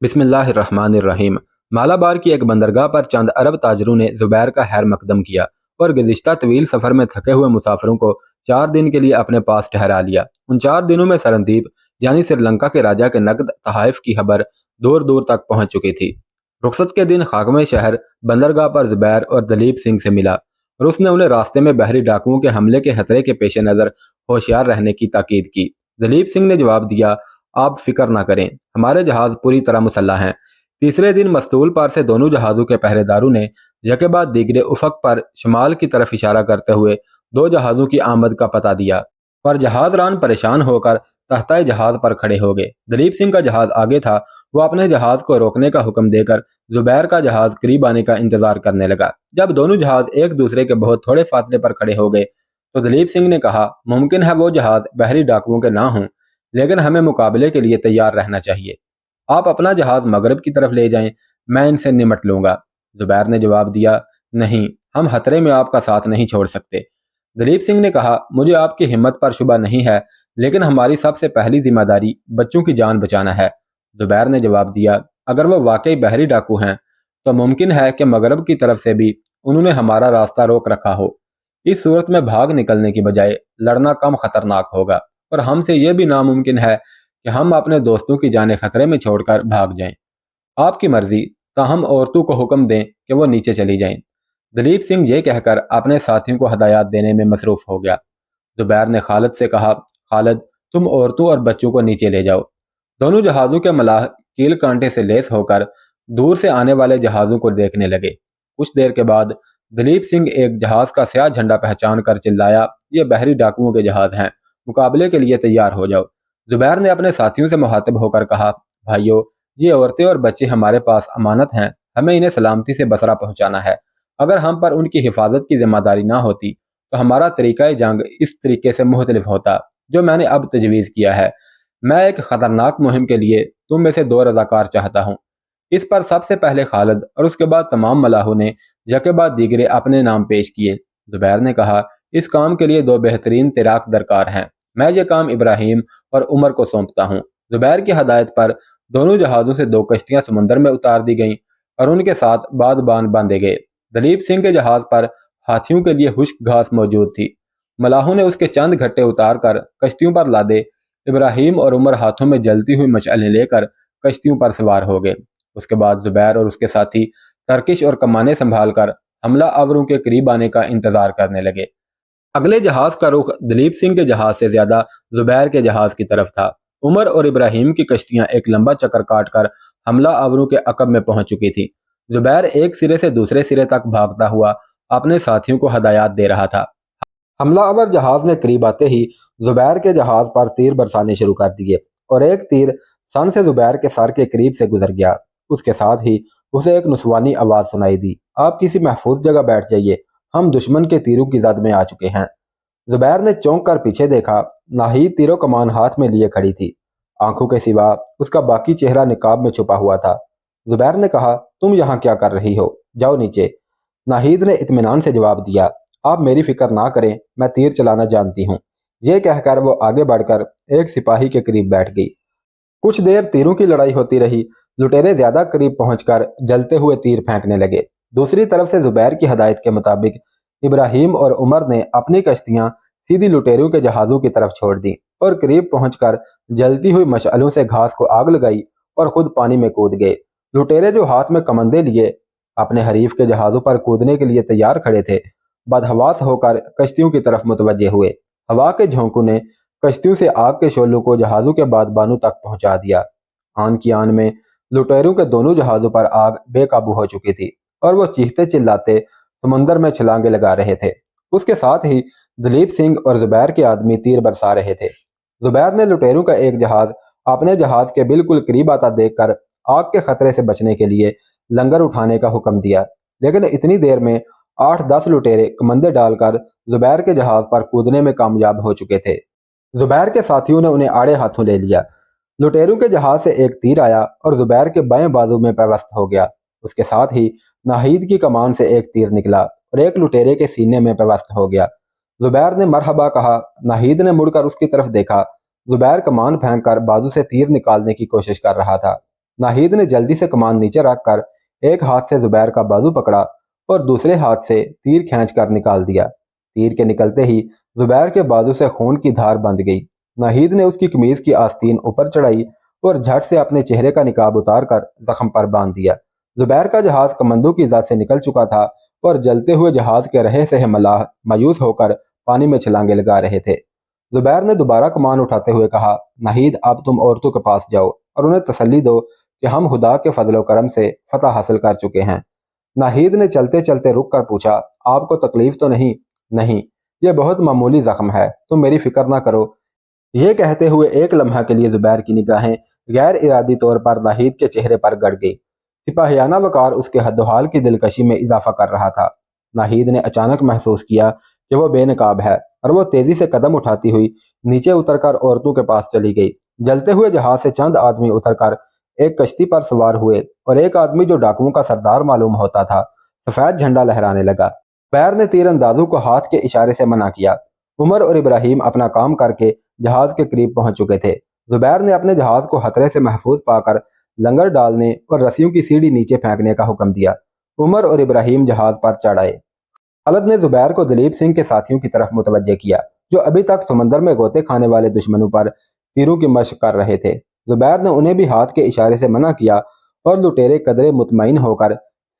बिस्मिल्लाहिर्रहमानिर्रहीम। मालाबार की एक बंदरगाह पर चंद अरब ताजरों ने जुबैर का खैर मकदम किया और गुज़िश्ता तवील सफ़र में थके हुए मुसाफिरों को 4 दिन के लिए अपने पास ठहरा लिया। उन 4 दिनों में सरनदीप यानी श्रीलंका के राजा के नकद तहाइफ की खबर दूर दूर तक पहुंच चुकी थी। रुखसत के दिन खाकमे शहर बंदरगाह पर जुबैर और दलीप सिंह से मिला और उसने उन्हें रास्ते में बहरी डाकुओं के हमले के खतरे के पेश नज़र होशियार रहने की ताकीद की। दलीप सिंह ने जवाब दिया, आप फिक्र ना करें, हमारे जहाज पूरी तरह मुसल्लह हैं। तीसरे दिन मस्तूल पार से दोनों जहाज़ों के पहरेदारों ने यके बाद दीगरे उफक पर शुमाल की तरफ इशारा करते हुए 2 जहाज़ों की आमद का पता दिया, पर जहाज रान परेशान होकर तख्ता जहाज पर खड़े हो गए। दलीप सिंह का जहाज आगे था। वो अपने जहाज को रोकने का हुक्म देकर जुबैर का जहाज करीब आने का इंतजार करने लगा। जब दोनों जहाज एक दूसरे के बहुत थोड़े फासले पर खड़े हो गए तो दलीप सिंह ने कहा, मुमकिन है वो जहाज बहरी डाकुओं के ना हों, लेकिन हमें मुकाबले के लिए तैयार रहना चाहिए। आप अपना जहाज मगरब की तरफ ले जाएं, मैं इनसे निमट लूंगा। जुबैर ने जवाब दिया, नहीं, हम खतरे में आपका साथ नहीं छोड़ सकते। दलीप सिंह ने कहा, मुझे आपकी हिम्मत पर शुबा नहीं है, लेकिन हमारी सबसे पहली जिम्मेदारी बच्चों की जान बचाना है। जुबैर ने जवाब दिया, अगर वो वाकई बहरी डाकू हैं तो मुमकिन है कि मगरब की तरफ से भी उन्होंने हमारा रास्ता रोक रखा हो। इस सूरत में भाग निकलने की बजाय लड़ना कम खतरनाक होगा और हमसे यह भी नामुमकिन है कि हम अपने दोस्तों की जानें खतरे में छोड़कर भाग जाएं। आपकी मर्जी, ताहम औरतों को हुक्म दें कि वो नीचे चली जाएं। दलीप सिंह ये कहकर अपने साथियों को हदायत देने में मसरूफ हो गया। जुबैर ने खालिद से कहा, खालिद, तुम औरतों और बच्चों को नीचे ले जाओ। दोनों जहाज़ों के मलाह कील कांटे से लेस होकर दूर से आने वाले जहाज़ों को देखने लगे। कुछ देर के बाद दलीप सिंह एक जहाज़ का स्याह झंडा पहचान कर चिल्लाया, ये बहरी डाकुओं के जहाज़ हैं, मुकाबले के लिए तैयार हो जाओ। जुबैर ने अपने साथियों से मुखातिब होकर कहा, भाइयों, ये औरतें और बच्चे हमारे पास अमानत हैं, हमें इन्हें सलामती से बसरा पहुंचाना है। अगर हम पर उनकी हिफाजत की जिम्मेदारी ना होती तो हमारा तरीका जंग इस तरीके से मुख्तलिफ होता जो मैंने अब तजवीज़ किया है। मैं एक खतरनाक मुहिम के लिए तुम में से 2 रज़ाकार चाहता हूँ। इस पर सबसे पहले खालिद और उसके बाद तमाम मलाहों ने यके बाद दीगरे अपने नाम पेश किए। जुबैर ने कहा, इस काम के लिए 2 बेहतरीन तिराक दरकार हैं। मैं ये काम इब्राहिम और उमर को सौंपता हूँ। जुबैर की हदायत पर दोनों जहाज़ों से 2 कश्तियाँ समुंदर में उतार दी गईं और उनके साथ बादबान बांधे गए। दलीप सिंह के जहाज़ पर हाथियों के लिए खुश्क घास मौजूद थी। मलाहों ने उसके चंद घट्टे उतार कर कश्तियों पर लादे। इब्राहिम और उमर हाथों में जलती हुई मशअलें लेकर कश्तियों पर सवार हो गए। उसके बाद जुबैर और उसके साथी तरकिश और कमाने संभाल कर हमला आवरों के करीब आने का इंतजार करने लगे। अगले जहाज का रुख दलीप सिंह के जहाज से ज्यादा जुबैर के जहाज की तरफ था। उमर और इब्राहिम की कश्तियां एक लंबा चक्कर काटकर हमला आवरों के अकब में पहुंच चुकी थी। जुबैर एक सिरे से दूसरे सिरे तक भागता हुआ अपने साथियों को हदायत दे रहा था। हमलावर जहाज ने करीब आते ही जुबैर के जहाज पर तीर बरसाने शुरू कर दिए और एक तीर सन से जुबैर के सर के करीब से गुजर गया। उसके साथ ही उसे एक नुस्वानी आवाज सुनाई दी, आप किसी महफूज जगह बैठ जाइए, हम दुश्मन के तीरों की जद में आ चुके हैं। जुबैर ने चौंक कर पीछे देखा। नाहीद तीरों कमान हाथ में लिए खड़ी थी। आंखों के सिवा उसका बाकी चेहरा निकाब में छुपा हुआ था। जुबैर ने कहा, तुम यहाँ क्या कर रही हो, जाओ नीचे। नाहीद ने इत्मीनान से जवाब दिया, आप मेरी फिक्र ना करें, मैं तीर चलाना जानती हूँ। ये कहकर वो आगे बढ़कर एक सिपाही के करीब बैठ गई। कुछ देर तीरों की लड़ाई होती रही। लुटेरे ज्यादा करीब पहुंचकर जलते हुए तीर फेंकने लगे। दूसरी तरफ से जुबैर की हदायत के मुताबिक इब्राहिम और उमर ने अपनी कश्तियां सीधी लुटेरों के जहाजों की तरफ छोड़ दी और करीब पहुंचकर जलती हुई मशअलों से घास को आग लगाई और खुद पानी में कूद गए। लुटेरे जो हाथ में कमंदे लिए अपने हरीफ के जहाजों पर कूदने के लिए तैयार खड़े थे, बदहवास होकर कश्तियों की तरफ मुतवज्जे हुए। हवा के झोंकों ने कश्तियों से आग के शोलों को जहाजों के बादबानों तक पहुंचा दिया। आन की आन में लुटेरों के दोनों जहाजों पर आग बेकाबू हो चुकी थी और वो चीखते चिल्लाते समुंदर में छलांगे लगा रहे थे। उसके साथ ही दलीप सिंह और जुबैर के आदमी तीर बरसा रहे थे। जुबैर ने लुटेरों का एक जहाज अपने जहाज के बिल्कुल करीब आता देखकर आग के खतरे से बचने के लिए लंगर उठाने का हुक्म दिया, लेकिन इतनी देर में 8-10 लुटेरे कमंदे डालकर जुबैर के जहाज पर कूदने में कामयाब हो चुके थे। जुबैर के साथियों ने उन्हें आड़े हाथों ले लिया। लुटेरों के जहाज से एक तीर आया और जुबैर के बाएं बाजू में पेवस्त हो गया। उसके साथ ही नाहीद की कमान से एक तीर निकला और एक लुटेरे के सीने में पेवस्त हो गया। जुबैर ने मरहबा कहा। नाहीद ने मुड़कर उसकी तरफ देखा। जुबैर कमान फेंक कर बाजू से तीर निकालने की कोशिश कर रहा था। नाहिद ने जल्दी से कमान नीचे रखकर एक हाथ से जुबैर का बाजू पकड़ा और दूसरे हाथ से तीर खींचकर निकाल दिया। तीर के निकलते ही जुबैर के बाजू से खून की धार बंध गई। नाहिद ने उसकी कमीज की आस्तीन ऊपर चढ़ाई और झट से अपने चेहरे का निकाब उतारकर जख्म पर बांध दिया। जुबैर का जहाज कमंदों की इज़्ज़त से निकल चुका था और जलते हुए जहाज के रहे से मलाह मायूस होकर पानी में छलांगे लगा रहे थे। जुबैर ने दोबारा कमान उठाते हुए कहा, नाहिद अब तुम औरतों के पास जाओ और उन्हें तसल्ली दो कि हम खुदा के फजलो करम से फतह हासिल कर चुके हैं। नाहिद ने चलते चलते रुक कर पूछा, आपको तकलीफ तो नहीं? नहीं, यह बहुत मामूली जख्म है, तुम मेरी फिक्र ना करो। ये कहते हुए एक लम्हा के लिए जुबैर की निगाहें गैर इरादी तौर पर नाहिद के चेहरे पर गड़ गई। सिपाहियाना वकार उसके हद्दोहाल की दिलकशी में इजाफा कर रहा था। नाहिद ने अचानक महसूस किया कि वो बेनकाब है और वो तेजी से कदम उठाती हुई नीचे उतरकर औरतों के पास चली गई। जलते हुए जहाज से चंद आदमी उतरकर एक कश्ती पर सवार हुए और एक आदमी जो डाकुओं का सरदार मालूम होता था सफेद झंडा लहराने लगा। बैर ने तीरंदाजों को हाथ के इशारे से मना किया। उमर और इब्राहिम अपना काम करके जहाज के करीब पहुंच चुके थे। जुबैर ने अपने जहाज को खतरे से महफूज पाकर लंगर डालने और रस्सियों की सीढ़ी नीचे फेंकने का हुक्म दिया। उमर और इब्राहिम जहाज पर चढ़ आए। खालिद ने जुबैर को दलीप सिंह के साथियों की तरफ मुतवज्जे किया, जो अभी तक समंदर में गोते खाने वाले दुश्मनों पर तीरों की मशक कर रहे थे। जुबैर ने उन्हें भी हाथ के इशारे से मना किया और लुटेरे कदरे मुतमईन होकर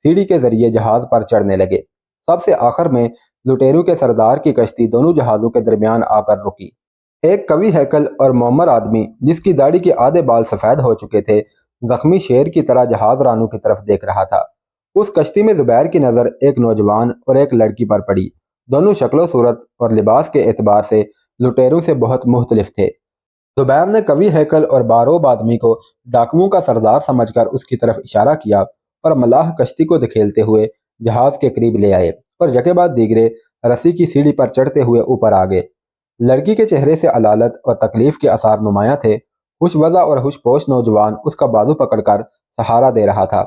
सीढ़ी के जरिए जहाज पर चढ़ने लगे। सबसे आखिर में लुटेरों के सरदार की कश्ती दोनों जहाजों के दरमियान आकर रुकी। एक कवि हैकल और मोमर आदमी, जिसकी दाढ़ी के आधे बाल सफेद हो चुके थे, जख्मी शेर की तरह जहाज रानों की तरफ देख रहा था। उस कश्ती में जुबैर की नज़र एक नौजवान और एक लड़की पर पड़ी। दोनों शक्लो सूरत और लिबास के एतबार से लुटेरों से बहुत मुख्तलिफ थे। जुबैर ने कवि हैकल और बारोब आदमी को डाकुओं का सरदार समझकर उसकी तरफ इशारा किया और मलाह कश्ती को धकेलते हुए जहाज के करीब ले आए और यके बाद दीगरे रस्सी की सीढ़ी पर चढ़ते हुए ऊपर आ गए। लड़की के चेहरे से अलालत और तकलीफ के आसार नुमाया थे। खुशवज़ा और खुशपोश नौजवान उसका बाजू पकड़कर सहारा दे रहा था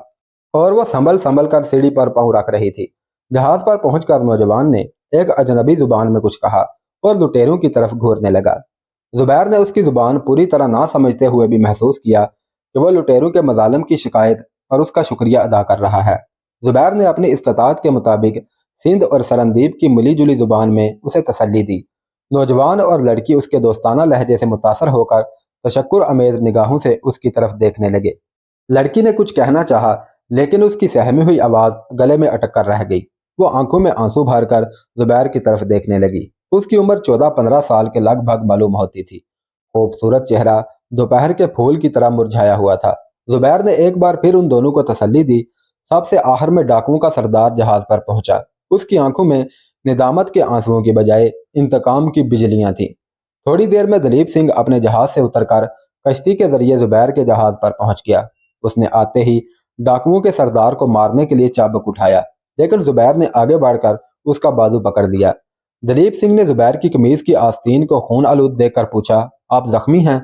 और वह संभल संभल कर सीढ़ी पर पाँव रख रही थी। जहाज पर पहुंचकर नौजवान ने एक अजनबी जुबान में कुछ कहा और लुटेरों की तरफ घूरने लगा। जुबैर ने उसकी जुबान पूरी तरह ना समझते हुए भी महसूस किया कि वह लुटेरों के मजालिम की शिकायत और उसका शुक्रिया अदा कर रहा है। जुबैर ने अपनी इस्तात के मुताबिक सिंध और सरंदीप की मिली जुली जुबान में उसे तसल्ली दी। नौजवान और लड़की उसके दोस्ताना लहजे से मुतासर होकर तशक्कुर अमेज निगाहों से उसकी तरफ देखने लगे। लड़की ने कुछ कहना चाहा, लेकिन उसकी सहमी हुई आवाज़ गले में अटक कर रह गई। वो आंखों में आंसू भरकर जुबैर की तरफ देखने लगी। उसकी उम्र 14-15 साल के लगभग मालूम होती थी। खूबसूरत चेहरा दोपहर के फूल की तरह मुरझाया हुआ था। जुबैर ने एक बार फिर उन दोनों को तसल्ली दी। सबसे आखिर में डाकुओं का सरदार जहाज पर पहुंचा। उसकी आंखों में निदामत के आंसुओं की बजाय इंतकाम की बिजलियां थीं। थोड़ी देर में दलीप सिंह अपने जहाज से उतरकर कश्ती के जरिए जुबैर के जहाज पर पहुंच गया। उसने आते ही डाकुओं के सरदार को मारने के लिए चाबुक उठाया, लेकिन जुबैर ने आगे बढ़कर उसका बाजू पकड़ लिया। दलीप सिंह ने जुबैर की कमीज की आस्तीन को खून आलूद देखकर पूछा, आप जख्मी हैं?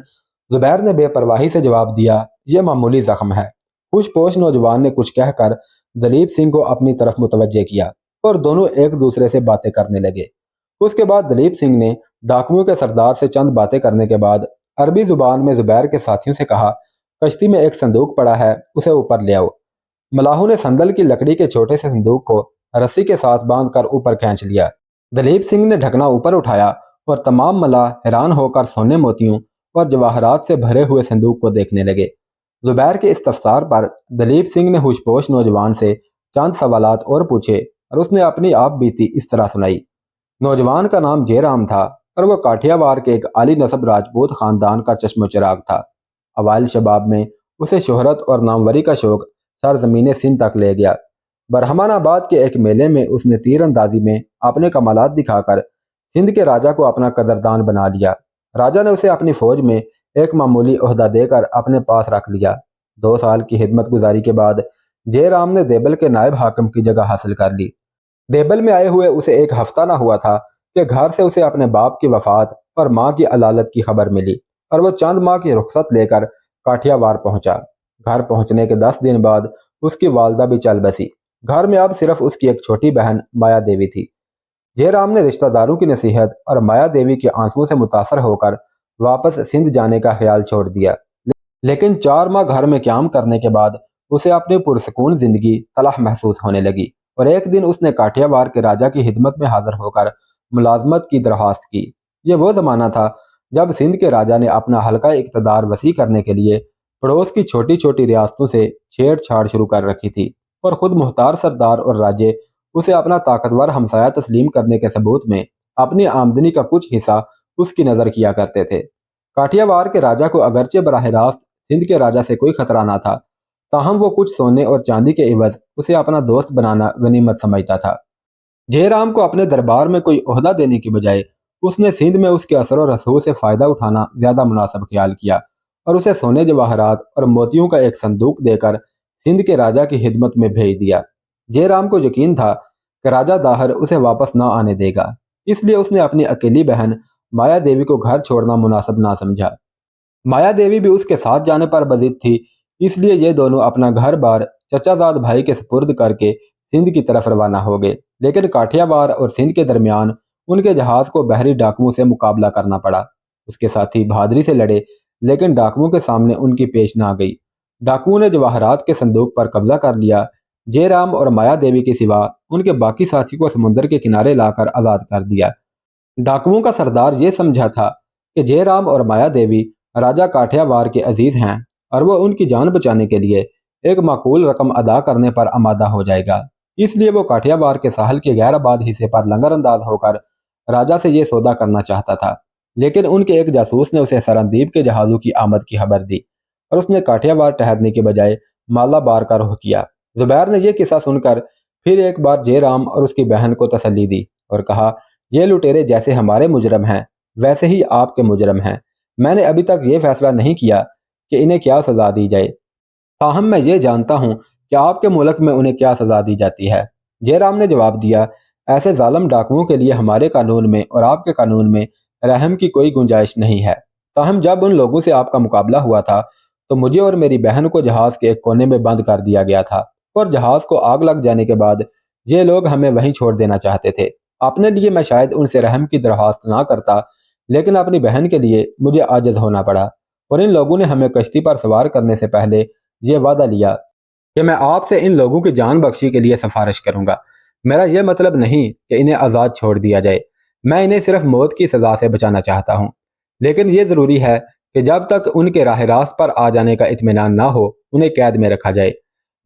जुबैर ने बेपरवाही से जवाब दिया, यह मामूली जख्म है। खुशपोश नौजवान ने कुछ कहकर दलीप सिंह को अपनी तरफ मुतवज्जे किया और दोनों एक दूसरे से बातें करने लगे। उसके बाद दलीप सिंह ने डाकुओं के सरदार से चंद बातें करने के बाद अरबी जुबान में जुबैर के साथियों से कहा, कश्ती में एक संदूक पड़ा है, उसे ऊपर ले आओ। मलाहों ने संदल की लकड़ी के छोटे से संदूक को रस्सी के साथ बांधकर ऊपर खींच लिया। दलीप सिंह ने ढकना ऊपर उठाया और तमाम मलाह हैरान होकर सोने मोतियों और जवाहरात से भरे हुए संदूक को देखने लगे। जुबैर के इस्तफसार पर दलीप सिंह ने होशपोश नौजवान से चंद सवालात और पूछे और उसने अपनी आप बीती इस तरह सुनाई। नौजवान का नाम जयराम था और वह काठियावाड़ के एक आली नस्ब राजपूत खानदान का चश्मो चिराग था। अवाइल शबाब में उसे शोहरत और नामवरी का शौक सरजमीन सिंध तक ले गया। बरहमानाबाद के एक मेले में उसने तीरंदाजी में अपने कमालात दिखाकर सिंध के राजा को अपना कदरदान बना लिया। राजा ने उसे अपनी फौज में एक मामूली ओहदा देकर अपने पास रख लिया। 2 साल की खिदमत गुजारी के बाद जयराम ने देबल के नायब हाकिम की जगह हासिल कर ली। देबल में आए हुए उसे एक हफ्ता ना हुआ था कि घर से उसे अपने बाप की वफात और माँ की अलालत की खबर मिली और वो चंद माह की रुखसत लेकर काठियावाड़ पहुंचा। घर पहुंचने के 10 दिन बाद उसकी वालदा भी चल बसी। घर में अब सिर्फ उसकी एक छोटी बहन माया देवी थी। जयराम ने रिश्तेदारों की नसीहत और माया देवी के आंसुओं से मुतासर होकर वापस सिंध जाने का ख्याल छोड़ दिया। لیکن 4 ماہ گھر میں قیام کرنے کے بعد اسے اپنی پرسکون زندگی تلخ محسوس ہونے لگی، اور ایک دن اس نے کاٹیا وار کے راجا کی خدمت میں حاضر ہو کر ملازمت کی درخواست کی۔ یہ وہ زمانہ تھا جب سندھ کے راجا نے اپنا حلقہ اقتدار وسیع کرنے کے لیے پڑوس کی چھوٹی چھوٹی ریاستوں سے چھیڑ چھاڑ شروع کر رکھی تھی، اور خود مختار سردار اور راجے اسے اپنا طاقتور ہمسایہ تسلیم کرنے کے ثبوت میں اپنی آمدنی کا کچھ حصہ اس کی نظر کیا کرتے تھے۔ کاٹیا وار کے راجا کو اگرچہ براہ راست سندھ کے راجا سے کوئی خطرہ نہ تھا، تاہم وہ کچھ سونے اور چاندی کے عوض اسے اپنا دوست بنانا غنیمت سمجھتا تھا۔ جے رام کو اپنے دربار میں کوئی عہدہ دینے کی بجائے اس نے سندھ میں اس کے اثر و رسوخ سے فائدہ اٹھانا زیادہ مناسب خیال کیا، اور اسے سونے جواہرات اور موتیوں کا ایک صندوق دے کر سندھ کے راجا کی خدمت میں بھیج دیا۔ جے رام کو یقین تھا کہ راجا داہر اسے واپس نہ آنے دے گا، اس لیے اس نے اپنی اکیلی بہن مایا دیوی کو گھر چھوڑنا مناسب نہ سمجھا۔ مایا دیوی بھی اس کے ساتھ جانے پر بضد تھی، اس لیے یہ دونوں اپنا گھر بار چچا زاد بھائی کے سپرد کر کے سندھ کی طرف روانہ ہو گئے، لیکن کاٹیا وار اور سندھ کے درمیان ان کے جہاز کو بحری ڈاکوؤں سے مقابلہ کرنا پڑا۔ اس کے ساتھی بہادری سے لڑے، لیکن ڈاکوؤں کے سامنے ان کی پیش نہ گئی۔ ڈاکوؤں نے جواہرات کے صندوق پر قبضہ کر لیا۔ جے رام اور مایا دیوی کے سوا ان کے باقی ساتھی کو سمندر کے کنارے لا کر آزاد کر دیا۔ ڈاکوؤں کا سردار یہ سمجھا تھا کہ جے رام اور مایا دیوی راجا کاٹیا وار کے عزیز ہیں، اور وہ ان کی جان بچانے کے لیے ایک معقول رقم ادا کرنے پر آمادہ ہو جائے گا، اس لیے وہ کاٹیا وار کے ساحل کے غیر آباد حصے پر لنگر انداز ہو کر راجا سے یہ سودا کرنا چاہتا تھا۔ لیکن ان کے ایک جاسوس نے اسے سرندیپ کے جہازوں کی آمد کی خبر دی، اور اس نے کاٹیا وار ٹھہرنے کے بجائے مالا بار کا رخ کیا۔ زبیر نے یہ قصہ سن کر پھر ایک بار جے رام اور اس کی بہن کو تسلی دی اور کہا، یہ لٹیرے جیسے ہمارے مجرم ہیں ویسے ہی آپ کے مجرم ہیں۔ میں نے ابھی تک یہ فیصلہ نہیں کیا کہ انہیں کیا سزا دی جائے، تاہم میں یہ جانتا ہوں کہ آپ کے ملک میں انہیں کیا سزا دی جاتی ہے۔ جے رام نے جواب دیا، ایسے ظالم ڈاکوؤں کے لیے ہمارے قانون میں اور آپ کے قانون میں رحم کی کوئی گنجائش نہیں ہے۔ تاہم جب ان لوگوں سے آپ کا مقابلہ ہوا تھا تو مجھے اور میری بہن کو جہاز کے ایک کونے میں بند کر دیا گیا تھا، اور جہاز کو آگ لگ جانے کے بعد یہ لوگ ہمیں وہیں چھوڑ دینا چاہتے تھے۔ اپنے لیے میں شاید ان سے رحم کی درخواست نہ کرتا، لیکن اپنی بہن کے لیے مجھے عاجز ہونا پڑا، اور ان لوگوں نے ہمیں کشتی پر سوار کرنے سے پہلے یہ وعدہ لیا کہ میں آپ سے ان لوگوں کی جان بخشی کے لیے سفارش کروں گا۔ میرا یہ مطلب نہیں کہ انہیں آزاد چھوڑ دیا جائے، میں انہیں صرف موت کی سزا سے بچانا چاہتا ہوں، لیکن یہ ضروری ہے کہ جب تک ان کے راہ راست پر آ جانے کا اطمینان نہ ہو انہیں قید میں رکھا جائے۔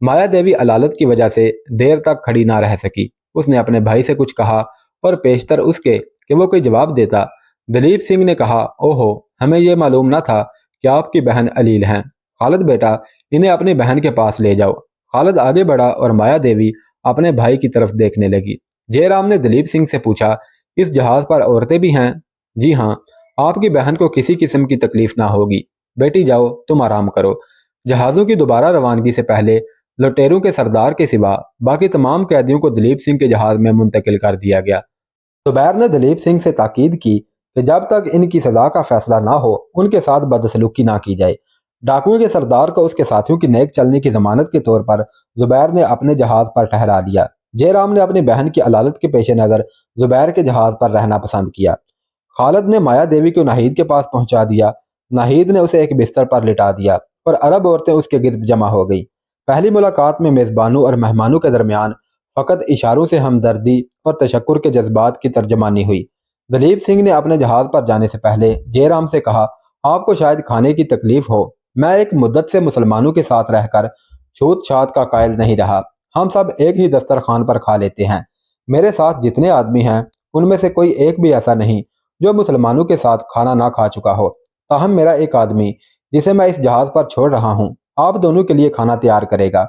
مایا دیوی علالت کی وجہ سے دیر تک کھڑی نہ رہ سکی، اس نے اپنے بھائی سے کچھ کہا، اور پیشتر اس کے کہ وہ کوئی جواب دیتا، دلیپ سنگھ نے کہا، اوہو، ہمیں یہ معلوم نہ تھا کہ آپ کی بہن علیل ہیں۔ خالد بیٹا، انہیں اپنی بہن کے پاس لے جاؤ۔ خالد آگے بڑھا اور مایا دیوی اپنے بھائی کی طرف دیکھنے لگی۔ جے رام نے دلیپ سنگھ سے پوچھا، اس جہاز پر عورتیں بھی ہیں؟ جی ہاں، آپ کی بہن کو کسی قسم کی تکلیف نہ ہوگی۔ بیٹی جاؤ، تم آرام کرو۔ جہازوں کی دوبارہ روانگی سے پہلے لٹیروں کے سردار کے سوا باقی تمام قیدیوں کو دلیپ سنگھ کے جہاز میں منتقل کر دیا گیا۔ زبیر نے دلیپ سنگھ سے تاکید کی کہ جب تک ان کی سزا کا فیصلہ نہ ہو ان کے ساتھ بدسلوکی نہ کی جائے۔ ڈاکوؤں کے سردار کو اس کے ساتھیوں کی نیک چلنے کی ضمانت کے طور پر زبیر نے اپنے جہاز پر ٹھہرا لیا۔ جے رام نے اپنی بہن کی علالت کے پیش نظر زبیر کے جہاز پر رہنا پسند کیا۔ خالد نے مایا دیوی کو ناہید کے پاس پہنچا دیا۔ ناہید نے اسے ایک بستر پر لٹا دیا اور عرب عورتیں اس کے گرد جمع ہو گئی۔ پہلی ملاقات میں میزبانوں اور مہمانوں کے درمیان فقط اشاروں سے ہمدردی اور تشکر کے جذبات کی ترجمانی ہوئی۔ دلیپ سنگھ نے اپنے جہاز پر جانے سے پہلے جے رام سے کہا، آپ کو شاید کھانے کی تکلیف ہو، میں ایک مدت سے مسلمانوں کے ساتھ رہ کر چھوت چھات کا قائل نہیں رہا، ہم سب ایک ہی دسترخوان پر کھا لیتے ہیں۔ میرے ساتھ جتنے آدمی ہیں ان میں سے کوئی ایک بھی ایسا نہیں جو مسلمانوں کے ساتھ کھانا نہ کھا چکا ہو، تاہم میرا ایک آدمی جسے میں اس جہاز پر چھوڑ رہا ہوں آپ دونوں کے لیے کھانا تیار کرے گا،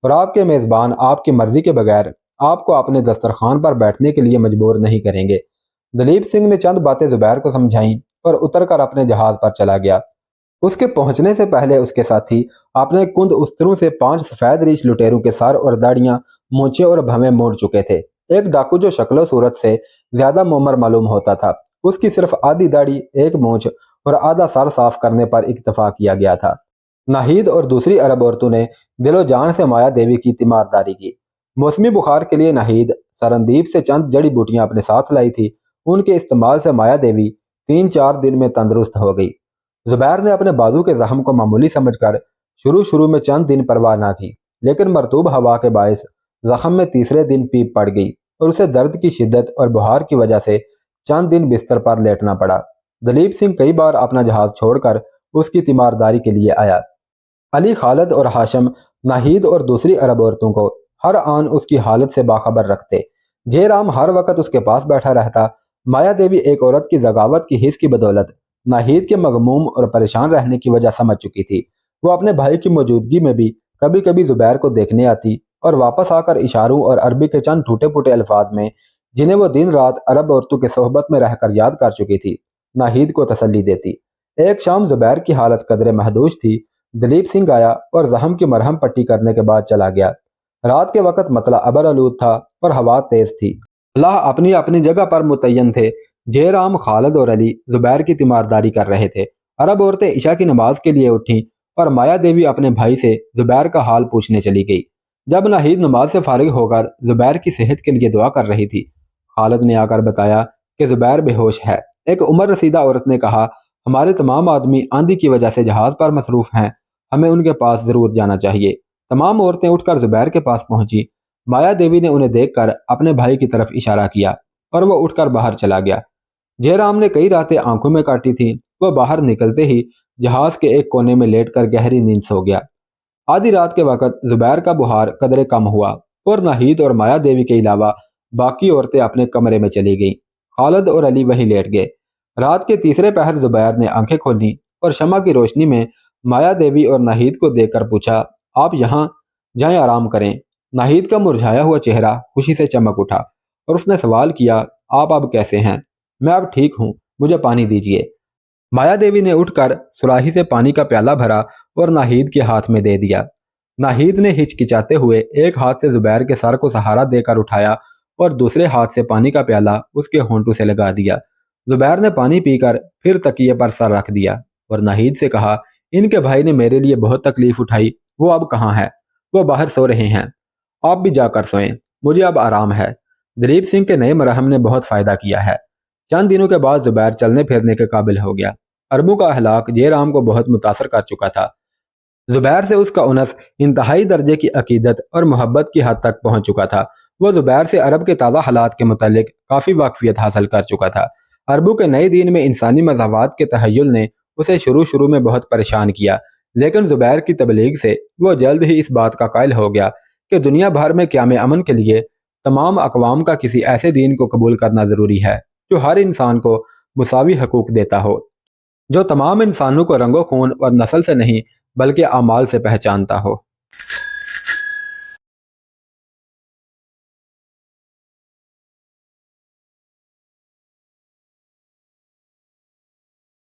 اور آپ کے میزبان آپ کی مرضی کے بغیر آپ کو اپنے دسترخوان پر بیٹھنے کے لیے مجبور نہیں کریں گے۔ دلیپ سنگھ نے چند باتیں زبیر کو سمجھائیں اور اتر کر اپنے جہاز پر چلا گیا۔ اس کے پہنچنے سے پہلے اس کے ساتھی اپنے کند استروں سے 5 سفید ریش لٹیروں کے سر اور داڑیاں، مونچھیں اور بھویں موڑ چکے تھے۔ ایک ڈاکو جو شکل و صورت سے زیادہ معمر معلوم ہوتا تھا، اس کی صرف آدھی داڑھی، ایک مونچھ اور آدھا سر صاف کرنے پر اکتفا کیا گیا تھا۔ ناہید اور دوسری عرب عورتوں نے دل و جان سے مایا دیوی کی تیمارداری کی۔ موسمی بخار کے لیے ناہید سرندیپ سے چند جڑی بوٹیاں اپنے ساتھ لائی تھی، ان کے استعمال سے مایا دیوی 3-4 دن میں تندرست ہو گئی۔ زبیر نے اپنے بازو کے زخم کو معمولی سمجھ کر شروع میں چند دن پرواہ نہ کی، لیکن مرطوب ہوا کے باعث زخم میں تیسرے دن پیپ پڑ گئی اور اسے درد کی شدت اور بخار کی وجہ سے چند دن بستر پر لیٹنا پڑا۔ دلیپ سنگھ کئی بار اپنا جہاز چھوڑ کر اس کی تیمارداری کے لیے آیا۔ علی، خالد اور ہاشم ناہید اور دوسری عرب عورتوں کو ہر آن اس کی حالت سے باخبر رکھتے۔ جے رام ہر وقت اس کے پاس بیٹھا رہتا۔ مایا دیوی ایک عورت کی ذکاوت کی حس کی بدولت ناہید کے مغموم اور پریشان رہنے کی وجہ سمجھ چکی تھی۔ وہ اپنے بھائی کی موجودگی میں بھی کبھی کبھی زبیر کو دیکھنے آتی اور واپس آ کر اشاروں اور عربی کے چند ٹوٹے پھوٹے الفاظ میں، جنہیں وہ دن رات عرب عورتوں کے صحبت میں رہ کر یاد کر چکی تھی، ناہید کو تسلی دیتی۔ ایک شام زبیر کی حالت قدرے محدود تھی۔ دلیپ سنگھ آیا اور زخم کی مرہم پٹی کرنے کے بعد چلا گیا۔ رات کے وقت مطلع ابر آلود تھا اور ہوا تیز تھی۔ اللہ اپنی اپنی جگہ پر متعین تھے۔ جے رام، خالد اور علی زبیر کی تیمارداری کر رہے تھے۔ عرب عورتیں عشاء کی نماز کے لیے اٹھیں اور مایا دیوی اپنے بھائی سے زبیر کا حال پوچھنے چلی گئی۔ جب ناہید نماز سے فارغ ہو کر زبیر کی صحت کے لیے دعا کر رہی تھی، خالد نے آ کر بتایا کہ زبیر بے ہوش ہے۔ ایک عمر رسیدہ عورت نے کہا، ہمارے تمام آدمی آندھی کی وجہ سے جہاز پر مصروف ہیں، ہمیں ان کے پاس ضرور جانا چاہیے۔ تمام عورتیں اٹھ کر زبیر کے پاس پہنچی۔ مایا دیوی نے انہیں دیکھ کر اپنے بھائی کی طرف اشارہ کیا اور وہ اٹھ کر باہر چلا گیا۔ جے رام نے کئی راتیں آنکھوں میں کاٹی تھیں۔ وہ باہر نکلتے ہی جہاز کے ایک کونے میں لیٹ کر گہری نیند سو گیا۔ آدھی رات کے وقت زبیر کا بخار قدرے کم ہوا اور ناہید اور مایا دیوی کے علاوہ باقی عورتیں اپنے کمرے میں چلی گئیں۔ خالد اور علی وہیں لیٹ گئے۔ رات کے تیسرے پہر زبیر نے آنکھیں کھولیں اور شمع کی روشنی میں مایا دیوی اور ناہید کو دیکھ کر پوچھا، آپ یہاں جائیں، آرام کریں۔ ناہید کا مرجھایا ہوا چہرہ خوشی سے چمک اٹھا اور اس نے سوال کیا، آپ اب کیسے ہیں؟ میں اب ٹھیک ہوں، مجھے پانی دیجیے۔ مایا دیوی نے اٹھ کر سراہی سے پانی کا پیالہ بھرا اور ناہید کے ہاتھ میں دے دیا۔ ناہید نے ہچکچاتے ہوئے ایک ہاتھ سے زبیر کے سر کو سہارا دے کر اٹھایا اور دوسرے ہاتھ سے پانی کا پیالہ اس کے ہونٹوں سے لگا دیا۔ زبیر نے پانی پی کر پھر تکیے پر سر رکھ دیا اور ناہید سے کہا، ان کے بھائی نے میرے لیے بہت تکلیف اٹھائی، وہ اب کہاں ہے؟ وہ باہر سو رہے ہیں، آپ بھی جا کر سوئیں، مجھے اب آرام ہے۔ دلیپ سنگھ کے نئے مرہم نے بہت فائدہ کیا ہے۔ چند دنوں کے بعد زبیر چلنے پھرنے کے قابل ہو گیا۔ عربوں کا اخلاق جے رام کو بہت متاثر کر چکا تھا۔ زبیر سے اس کا انس انتہائی درجے کی عقیدت اور محبت کی حد تک پہنچ چکا تھا۔ وہ زبیر سے عرب کے تازہ حالات کے متعلق کافی واقفیت حاصل کر چکا تھا۔ عربوں کے نئے دین میں انسانی مذہبات کے تحول نے اسے شروع میں بہت پریشان کیا، لیکن زبیر کی تبلیغ سے وہ جلد ہی اس بات کا قائل ہو گیا کہ دنیا بھر میں قیام امن کے لیے تمام اقوام کا کسی ایسے دین کو قبول کرنا ضروری ہے جو ہر انسان کو مساوی حقوق دیتا ہو، جو تمام انسانوں کو رنگ و خون اور نسل سے نہیں بلکہ اعمال سے پہچانتا ہو۔